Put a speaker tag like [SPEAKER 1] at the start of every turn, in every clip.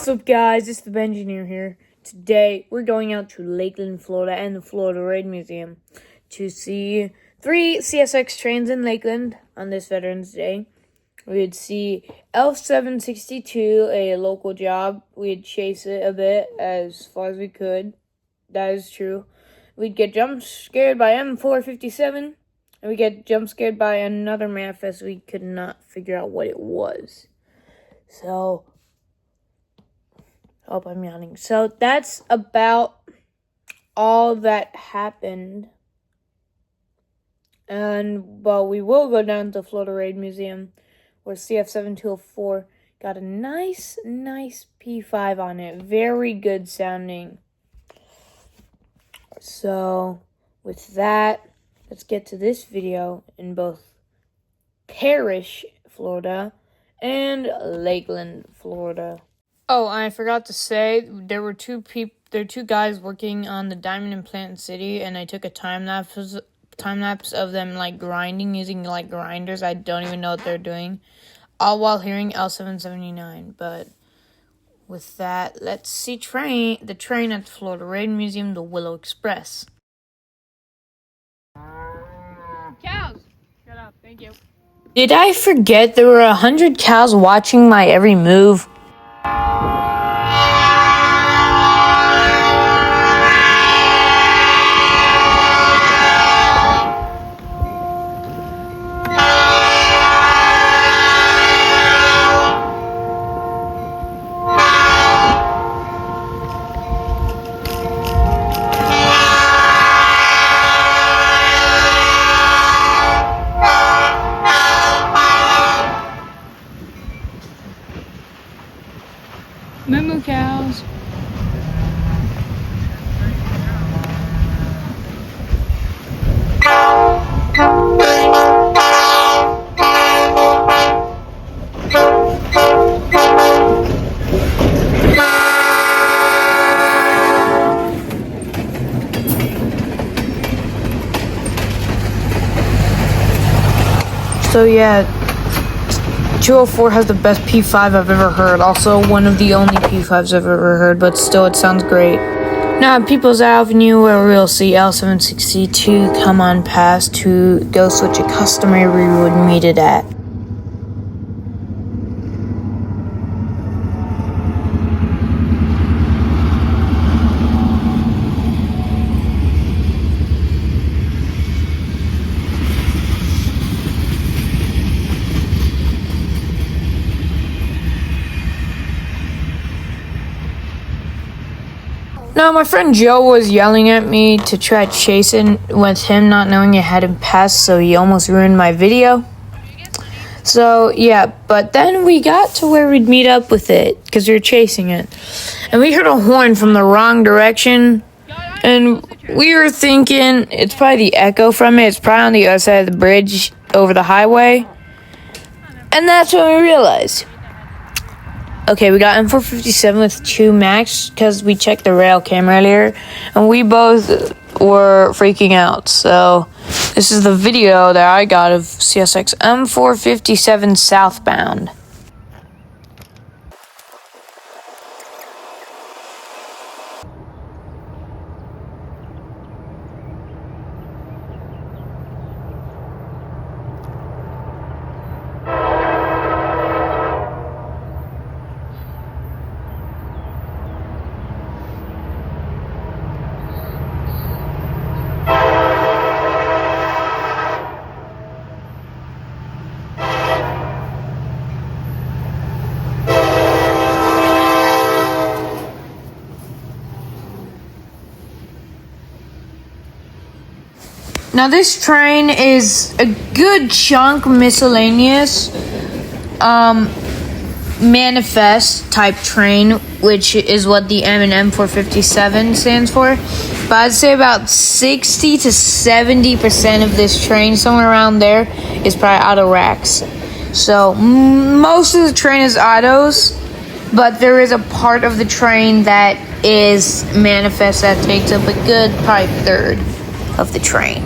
[SPEAKER 1] What's up, guys? It's the Engineer here. Today, we're going out to Lakeland, Florida and the Florida Raid Museum to see 3 CSX trains in Lakeland on this Veterans Day. We'd see L762, a local job. We'd chase it a bit as far as we could. That is true. We'd get jump scared by M457, and we'd get jump scared by another manifest we could not figure out what it was. So, oh, I'm yawning. So that's about all that happened. And, well, we will go down to Florida Raid Museum, where CF7204 got a nice P5 on it. Very good sounding. So, with that, let's get to this video in both Parrish, Florida, and Lakeland, Florida. Oh, and I forgot to say, there were two guys working on the diamond in Plant City, and I took a time lapse of them like grinding using like grinders. I don't even know what they're doing, all while hearing L779. But with that, let's see the train at the Florida Raid Museum, the Willow Express.
[SPEAKER 2] Cows! Shut up, thank you.
[SPEAKER 1] Did I forget there were 100 cows watching my every move?
[SPEAKER 2] Moo cows.
[SPEAKER 1] So yeah, 204 has the best P5 I've ever heard. Also, one of the only P5s I've ever heard, but still, it sounds great. Now, at People's Avenue, where we'll see L762 come on past to go switch a customer we would meet it at. Now, my friend Joe was yelling at me to try chasing with him, not knowing it hadn't passed, so he almost ruined my video. So, yeah, but then we got to where we'd meet up with it, because we were chasing it. And we heard a horn from the wrong direction, and we were thinking it's probably the echo from it. It's probably on the other side of the bridge over the highway. And that's when we realized. Okay, we got M457 with 2 max because we checked the rail cam earlier, and we both were freaking out. So this is the video that I got of CSX M457 southbound. Now, this train is a good chunk miscellaneous manifest type train, which is what the M and M457 stands for. But I'd say about 60 to 70% of this train, somewhere around there, is probably auto racks. So most of the train is autos, but there is a part of the train that is manifest that takes up a good probably third of the train.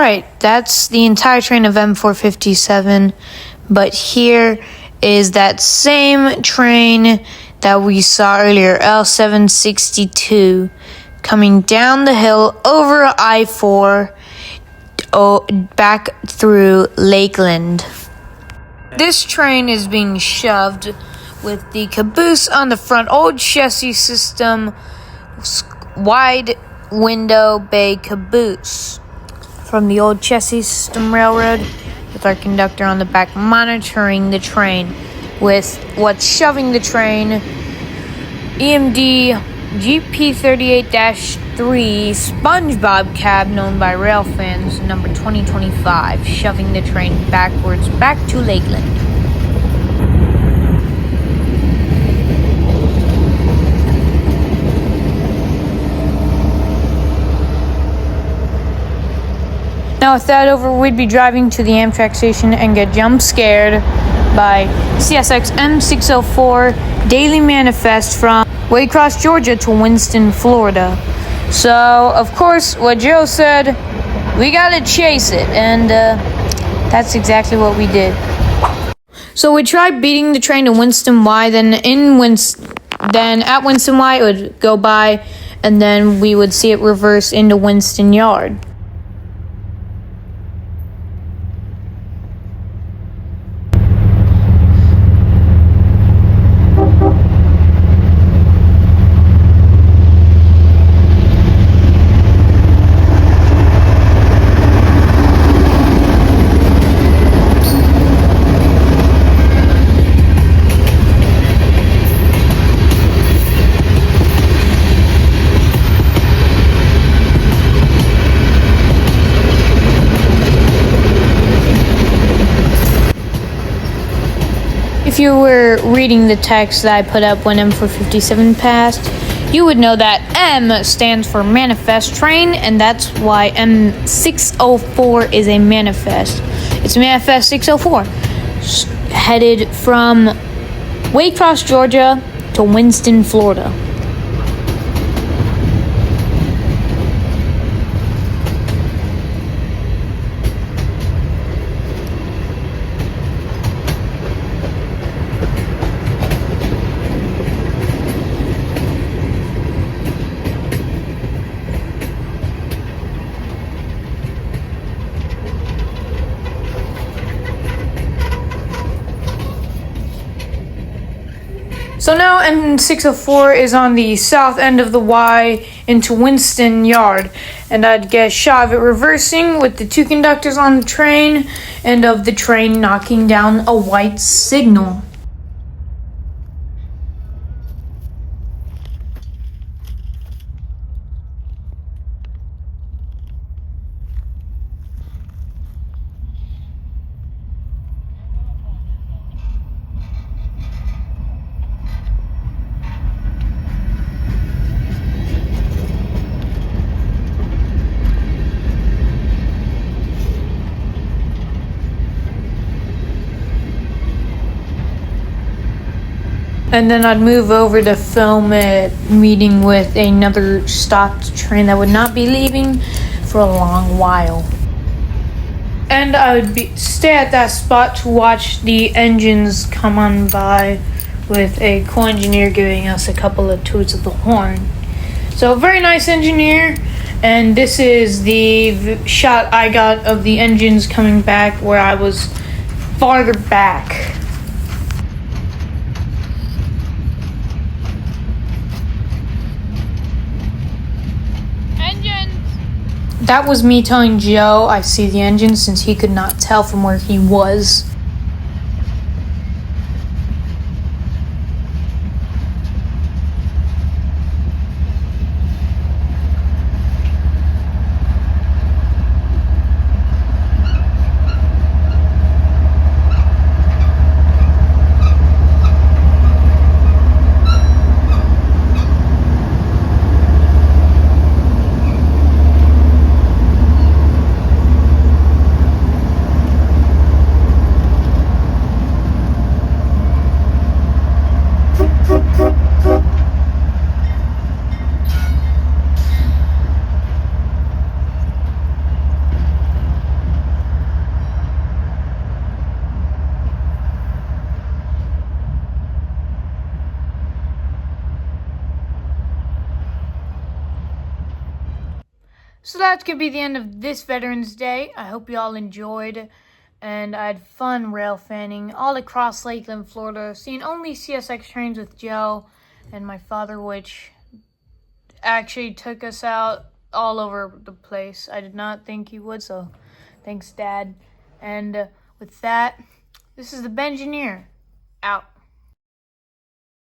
[SPEAKER 1] Alright, that's the entire train of M457, but here is that same train that we saw earlier, L762, coming down the hill over I-4 back through Lakeland. This train is being shoved with the caboose on the front, old chassis system, wide window bay caboose from the old chassis system railroad, with our conductor on the back monitoring the train. With what's shoving the train, EMD GP38-3 SpongeBob cab, known by rail fans, number 2025, shoving the train backwards back to Lakeland. Now with that over, we'd be driving to the Amtrak station and get jump scared by CSX M604 Daily Manifest from Waycross, Georgia to Winston, Florida. So, of course, what Joe said, we gotta chase it, and that's exactly what we did. So we tried beating the train to Winston Y, then at Winston Y it would go by, and then we would see it reverse into Winston Yard. If you were reading the text that I put up when M457 passed, you would know that M stands for manifest train, and that's why M604 is a manifest. It's manifest 604, headed from Waycross, Georgia to Winston, Florida. So now M604 is on the south end of the Y into Winston Yard, and I'd get a shot of it reversing with the two conductors on the train and of the train knocking down a white signal. And then I'd move over to film it meeting with another stopped train that would not be leaving for a long while. And I would stay at that spot to watch the engines come on by with a co-engineer giving us a couple of toots of the horn. So very nice engineer, and this is the shot I got of the engines coming back where I was farther back. That was me telling Joe I see the engine, since he could not tell from where he was. So that's going to be the end of this Veterans Day. I hope you all enjoyed. And I had fun rail fanning all across Lakeland, Florida. Seeing only CSX trains with Joe and my father, which actually took us out all over the place. I did not think he would, so thanks, Dad. And with that, this is the Bengineer, out.